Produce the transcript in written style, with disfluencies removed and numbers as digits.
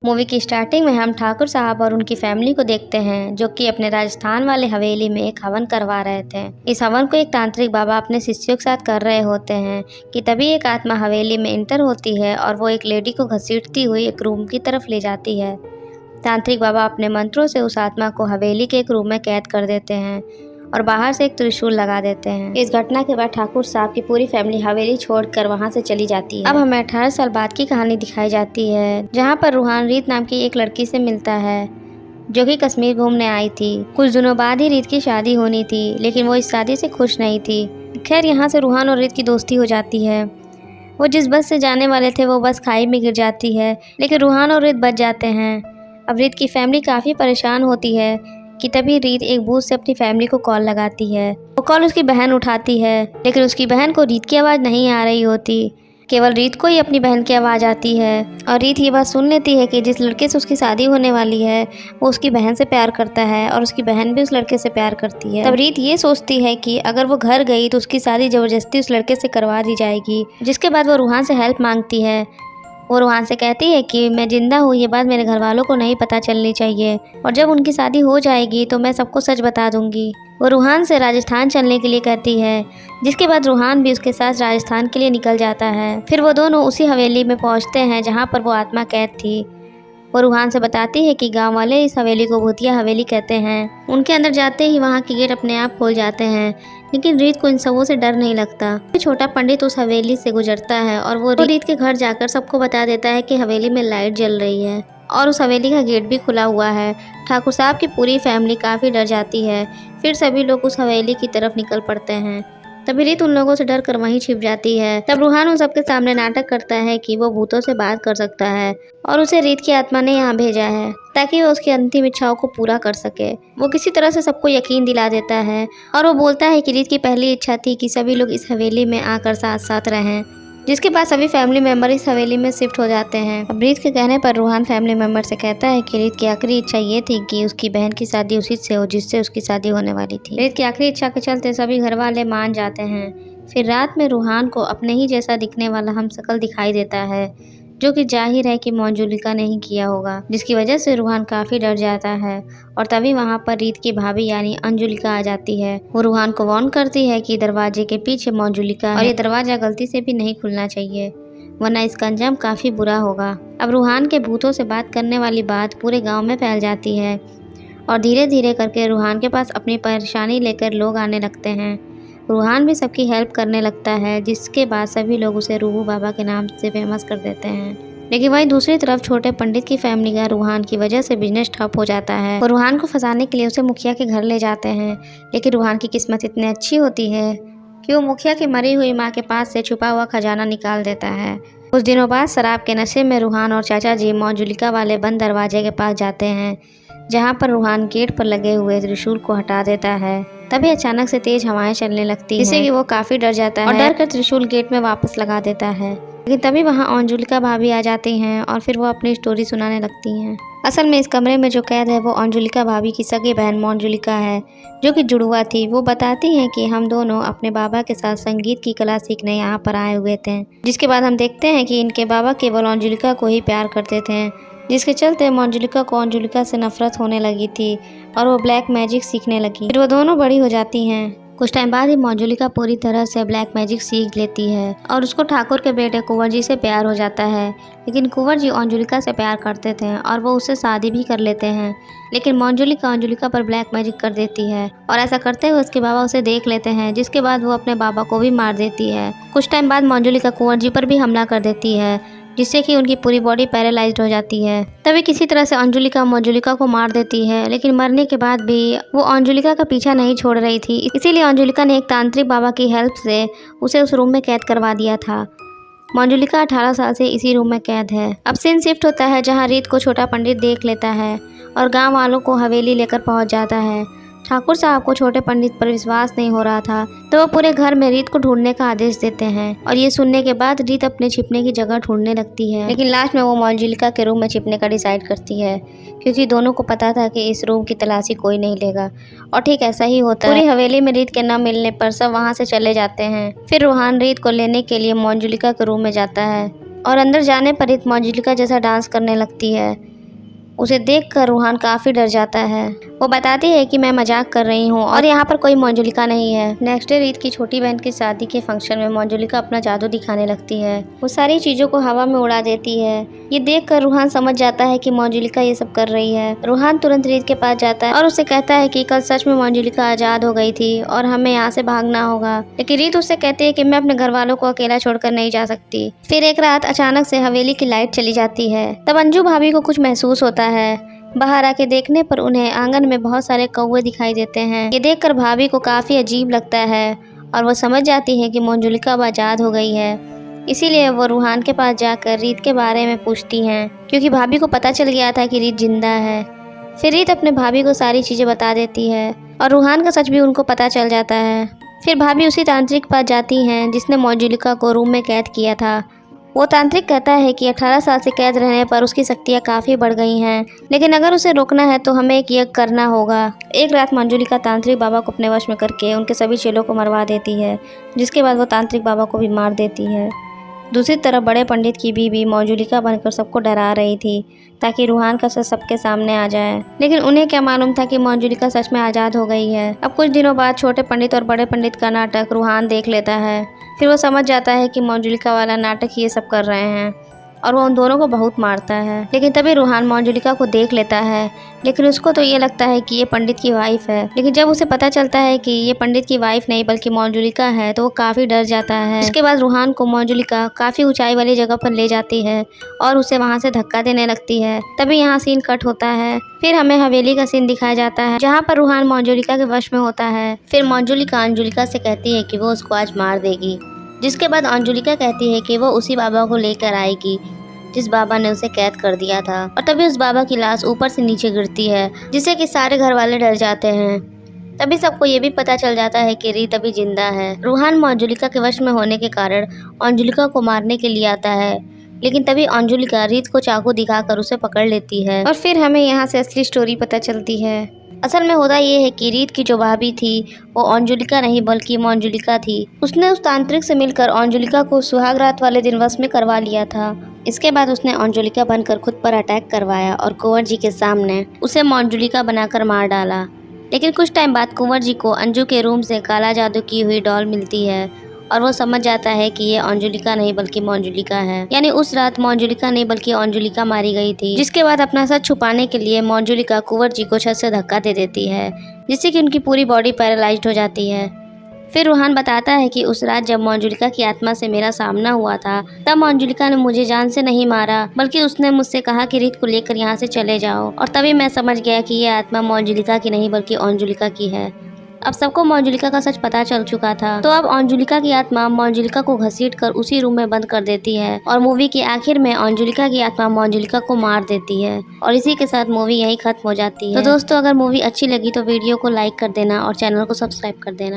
Movie की starting में हम ठाकुर साहब और उनकी फैमिली को देखते हैं, जो कि अपने राजस्थान वाले हवेली में एक हवन करवा रहे थे। इस हवन को एक तांत्रिक बाबा अपने शिष्यों के साथ कर रहे होते हैं कि तभी एक आत्मा हवेली में इंटर होती है और वो एक लेडी को घसीटती हुई एक रूम की तरफ ले जाती है। तांत्रिक बाबा अपने मंत्रों से उस आत्मा को हवेली के एक रूम में कैद कर देते हैं और बाहर से एक त्रिशूल लगा देते हैं। इस घटना के बाद ठाकुर साहब की पूरी फैमिली हवेली छोड़कर वहां से चली जाती है। अब हमें 18 साल बाद की कहानी दिखाई जाती है, जहां पर रूहान रीत नाम की एक लड़की से मिलता है जो कि कश्मीर घूमने आई थी। कुछ दिनों बाद ही रीत की शादी होनी थी, लेकिन वो इस शादी से खुश नहीं थी। खैर, यहाँ से रूहान और रीत की दोस्ती हो जाती है। वो जिस बस से जाने वाले थे वो बस खाई में गिर जाती है, लेकिन रूहान और रीत बच जाते हैं। अब रीत की फैमिली काफ़ी परेशान होती है कि तभी रीत एक बूथ से अपनी फैमिली को कॉल लगाती है। वो कॉल उसकी बहन उठाती है, लेकिन उसकी बहन को रीत की आवाज़ नहीं आ रही होती, केवल रीत को ही अपनी बहन की आवाज़ आती है। और रीत ये बात सुन लेती है कि जिस लड़के से उसकी शादी होने वाली है वो उसकी बहन से प्यार करता है और उसकी बहन भी उस लड़के से प्यार करती है। तब रीत ये सोचती है कि अगर वो घर गई तो उसकी शादी ज़बरदस्ती उस लड़के से करवा दी जाएगी। जिसके बाद वो रूहान से हेल्प मांगती है। वो रूहान से कहती है कि मैं ज़िंदा हूँ, ये बात मेरे घर वालों को नहीं पता चलनी चाहिए, और जब उनकी शादी हो जाएगी तो मैं सबको सच बता दूंगी। वो रूहान से राजस्थान चलने के लिए कहती है, जिसके बाद रूहान भी उसके साथ राजस्थान के लिए निकल जाता है। फिर वो दोनों उसी हवेली में पहुँचते हैं जहाँ पर वो आत्मा कैद थी। वो रूहान से बताती है कि गांव वाले इस हवेली को भूतिया हवेली कहते हैं। उनके अंदर जाते ही वहाँ के गेट अपने आप खोल जाते हैं, लेकिन रीत को इन सबों से डर नहीं लगता। छोटा पंडित उस हवेली से गुजरता है और वो रीत के घर जाकर सबको बता देता है कि हवेली में लाइट जल रही है और उस हवेली का गेट भी खुला हुआ है। ठाकुर साहब की पूरी फैमिली काफ़ी डर जाती है। फिर सभी लोग उस हवेली की तरफ निकल पड़ते हैं। तभी रीत उन लोगों से डर कर वहीं छिप जाती है। तब रूहान उन सबके सामने नाटक करता है कि वो भूतों से बात कर सकता है और उसे रीत की आत्मा ने यहाँ भेजा है ताकि वो उसकी अंतिम इच्छाओं को पूरा कर सके। वो किसी तरह से सबको यकीन दिला देता है और वो बोलता है कि रीत की पहली इच्छा थी कि सभी लोग इस हवेली में आकर साथ साथ रहें, जिसके बाद सभी फैमिली मेम्बर इस हवेली में शिफ्ट हो जाते हैं। अब रीत के कहने पर रूहान फैमिली मेम्बर से कहता है कि रीत की आखिरी इच्छा ये थी कि उसकी बहन की शादी उसी से हो जिससे उसकी शादी होने वाली थी। रीत की आखिरी इच्छा के चलते सभी घर वाले मान जाते हैं। फिर रात में रूहान को अपने ही जैसा दिखने वाला हमशक्ल दिखाई देता है, जो कि जाहिर है कि मंजुलिका ने ही किया होगा, जिसकी वजह से रूहान काफ़ी डर जाता है। और तभी वहाँ पर रीत की भाभी यानी अंजुलिका आ जाती है। वो रूहान को वार्न करती है कि दरवाजे के पीछे मंजुलिका है और ये दरवाज़ा गलती से भी नहीं खुलना चाहिए, वरना इसका अंजाम काफ़ी बुरा होगा। अब रूहान के भूतों से बात करने वाली बात पूरे गाँव में फैल जाती है और धीरे धीरे करके रूहान के पास अपनी परेशानी लेकर लोग आने लगते हैं। रूहान भी सबकी हेल्प करने लगता है, जिसके बाद सभी लोग उसे रूहू बाबा के नाम से फेमस कर देते हैं। लेकिन वहीं दूसरी तरफ छोटे पंडित की फैमिली का रूहान की वजह से बिजनेस ठप हो जाता है। वो रूहान को फंसाने के लिए उसे मुखिया के घर ले जाते हैं, लेकिन रूहान की किस्मत इतनी अच्छी होती है कि वो मुखिया की मरी हुई माँ के पास से छुपा हुआ खजाना निकाल देता है। कुछ दिनों बाद शराब के नशे में रूहान और चाचा जी मंजुलिका वाले बंद दरवाजे के पास जाते हैं, जहाँ पर रूहान गेट पर लगे हुए त्रिशूल को हटा देता है। तभी अचानक से तेज हवाएं चलने लगती हैं, जिससे कि वो काफी डर जाता है और डर कर त्रिशूल गेट में वापस लगा देता है। लेकिन तभी वहाँ अंजुलिका भाभी आ जाती हैं और फिर वो अपनी स्टोरी सुनाने लगती हैं। असल में इस कमरे में जो कैद है वो अंजुलिका भाभी की सगी बहन मंजुलिका है, जो कि जुड़वा थी। वो बताती हैं कि हम दोनों अपने बाबा के साथ संगीत की कला सीखने यहाँ पर आए हुए थे, जिसके बाद हम देखते हैं कि इनके बाबा केवल अंजुलिका को ही प्यार करते थे, जिसके चलते मंजुलिका को अंजुलिका से नफरत होने लगी थी और वो ब्लैक मैजिक सीखने लगी। फिर वो दोनों बड़ी हो जाती हैं। कुछ टाइम बाद ही मंजुलिका पूरी तरह से ब्लैक मैजिक सीख लेती है और उसको ठाकुर के बेटे कुंवर जी से प्यार हो जाता है। लेकिन कुंवर जी अंजुलिका से प्यार करते थे और वो उससे शादी भी कर लेते हैं, लेकिन मंजुलिका अंजुलिका पर ब्लैक मैजिक कर देती है और ऐसा करते हुए उसके बाबा उसे देख लेते हैं, जिसके बाद वो अपने बाबा को भी मार देती है। कुछ टाइम बाद मंजुलिका कुंवर जी पर भी हमला कर देती है, जिससे कि उनकी पूरी बॉडी पैरालाइज्ड हो जाती है। तभी किसी तरह से अंजुलिका मंजुलिका को मार देती है, लेकिन मरने के बाद भी वो अंजुलिका का पीछा नहीं छोड़ रही थी। इसीलिए अंजुलिका ने एक तांत्रिक बाबा की हेल्प से उसे उस रूम में कैद करवा दिया था। मंजुलिका 18 साल से इसी रूम में कैद है। अब सीन शिफ्ट होता है जहाँ रीत को छोटा पंडित देख लेता है और गाँव वालों को हवेली लेकर पहुँच जाता है। ठाकुर साहब को छोटे पंडित पर विश्वास नहीं हो रहा था, तो वो पूरे घर में रीत को ढूंढने का आदेश देते हैं और ये सुनने के बाद रीत अपने छिपने की जगह ढूंढने लगती है। लेकिन लास्ट में वो मंजुलिका के रूम में छिपने का डिसाइड करती है, क्योंकि दोनों को पता था कि इस रूम की तलाशी कोई नहीं लेगा। और ठीक ऐसा ही होता है। पूरी हवेली में रीत के न मिलने पर सब वहाँ से चले जाते हैं। फिर रूहान रीत को लेने के लिए मंजुलिका के रूम में जाता है और अंदर जाने पर रीत मंजुलिका जैसा डांस करने लगती है। उसे देखकर रूहान काफ़ी डर जाता है। वो बताती है कि मैं मजाक कर रही हूँ और यहाँ पर कोई मंजुलिका नहीं है। नेक्स्ट डे रीत की छोटी बहन की शादी के फंक्शन में मंजुलिका अपना जादू दिखाने लगती है। वो सारी चीज़ों को हवा में उड़ा देती है। ये देखकर रूहान समझ जाता है कि मंजुलिका ये सब कर रही है। रूहान तुरंत रीत के पास जाता है और उसे कहता है कि कल सच में मंजुलिका आज़ाद हो गई थी और हमें यहाँ से भागना होगा। लेकिन रीत उससे कहती है कि मैं अपने घर वालों को अकेला छोड़कर नहीं जा सकती। फिर एक रात अचानक से हवेली की लाइट चली जाती है। तब अंजू भाभी को कुछ महसूस होता है। बाहर आके देखने पर उन्हें आंगन में बहुत सारे कौवे दिखाई देते हैं। ये देखकर भाभी को काफ़ी अजीब लगता है और वो समझ जाती है कि मंजुलिका अब आज़ाद हो गई है। इसीलिए वो रूहान के पास जाकर रीत के बारे में पूछती हैं, क्योंकि भाभी को पता चल गया था कि रीत जिंदा है। फिर रीत अपने भाभी को सारी चीज़ें बता देती है और रूहान का सच भी उनको पता चल जाता है। फिर भाभी उसी तांत्रिक के पास जाती हैं जिसने मंजुलिका को रूम में कैद किया था। वो तांत्रिक कहता है कि 18 साल से कैद रहने पर उसकी शक्तियाँ काफ़ी बढ़ गई हैं, लेकिन अगर उसे रोकना है तो हमें एक यज्ञ करना होगा। एक रात मंजुलिका तांत्रिक बाबा को अपने वश में करके उनके सभी चेलों को मरवा देती है, जिसके बाद वो तांत्रिक बाबा को भी मार देती है। दूसरी तरफ बड़े पंडित की बीवी मंजुलिका बनकर सबको डरा रही थी ताकि रूहान का सच सबके सामने आ जाए, लेकिन उन्हें क्या मालूम था कि मंजुलिका सच में आज़ाद हो गई है। अब कुछ दिनों बाद छोटे पंडित और बड़े पंडित का नाटक रूहान देख लेता है। फिर वो समझ जाता है कि मंजुलिका वाला नाटक ये सब कर रहे हैं और वो उन दोनों को बहुत मारता है। लेकिन तभी रूहान मंजुलिका को देख लेता है, लेकिन उसको तो ये लगता है कि ये पंडित की वाइफ है। लेकिन जब उसे पता चलता है कि ये पंडित की वाइफ नहीं बल्कि मंजुलिका है तो वो काफ़ी डर जाता है। इसके बाद रूहान को मंजुलिका काफ़ी ऊंचाई वाली जगह पर ले जाती है और उसे वहाँ से धक्का देने लगती है। तभी यहाँ सीन कट होता है। फिर हमें हवेली का सीन दिखाया जाता है जहाँ पर रूहान मंजुलिका के वश में होता है। फिर मंजुलिका अंजुलिका से कहती है कि वो उसको आज मार देगी, जिसके बाद अंजुलिका कहती है कि वो उसी बाबा को लेकर आएगी जिस बाबा ने उसे कैद कर दिया था। और तभी उस बाबा की लाश ऊपर से नीचे गिरती है, जिससे कि सारे घर वाले डर जाते हैं। तभी सबको ये भी पता चल जाता है कि रीत अभी जिंदा है। रूहान मंजुलिका के वश में होने के कारण अंजुलिका को मारने के लिए आता है, लेकिन तभी अंजुलिका रीत को चाकू दिखाकर उसे पकड़ लेती है। और फिर हमें यहाँ से असली स्टोरी पता चलती है। असल में होता ये है कि रीत की जो भाभी थी वो अंजुलिका नहीं बल्कि मंजुलिका थी। उसने उस तांत्रिक से मिलकर अंजुलिका को सुहाग रात वाले दिन वश में करवा लिया था। इसके बाद उसने अंजुलिका बनकर खुद पर अटैक करवाया और कुंवर जी के सामने उसे मंजुलिका बनाकर मार डाला। लेकिन कुछ टाइम बाद कुंवर जी को अंजू के रूम से काला जादू की हुई डॉल मिलती है और वो समझ जाता है कि ये अंजुलिका नहीं बल्कि मंजुलिका है। यानी उस रात मंजुलिका नहीं बल्कि अंजुलिका मारी गई थी। जिसके बाद अपना सच छुपाने के लिए मंजुलिका कुंवर जी को छत से धक्का दे देती है, जिससे कि उनकी पूरी बॉडी पैरालाइज्ड हो जाती है। फिर रूहान बताता है कि उस रात जब मंजुलिका की आत्मा से मेरा सामना हुआ था तब मंजुलिका ने मुझे जान से नहीं मारा, बल्कि उसने मुझसे कहा कि रीत को लेकर यहाँ से चले जाओ। और तभी मैं समझ गया कि ये आत्मा मंजुलिका की नहीं बल्कि अंजुलिका की है। अब सबको मंजुलिका का सच पता चल चुका था, तो अब अंजुलिका की आत्मा मंजुलिका को घसीटकर उसी रूम में बंद कर देती है और मूवी के आखिर में अंजुलिका की आत्मा मंजुलिका को मार देती है और इसी के साथ मूवी यहीं खत्म हो जाती है। तो दोस्तों, अगर मूवी अच्छी लगी तो वीडियो को लाइक कर देना और चैनल को सब्सक्राइब कर देना।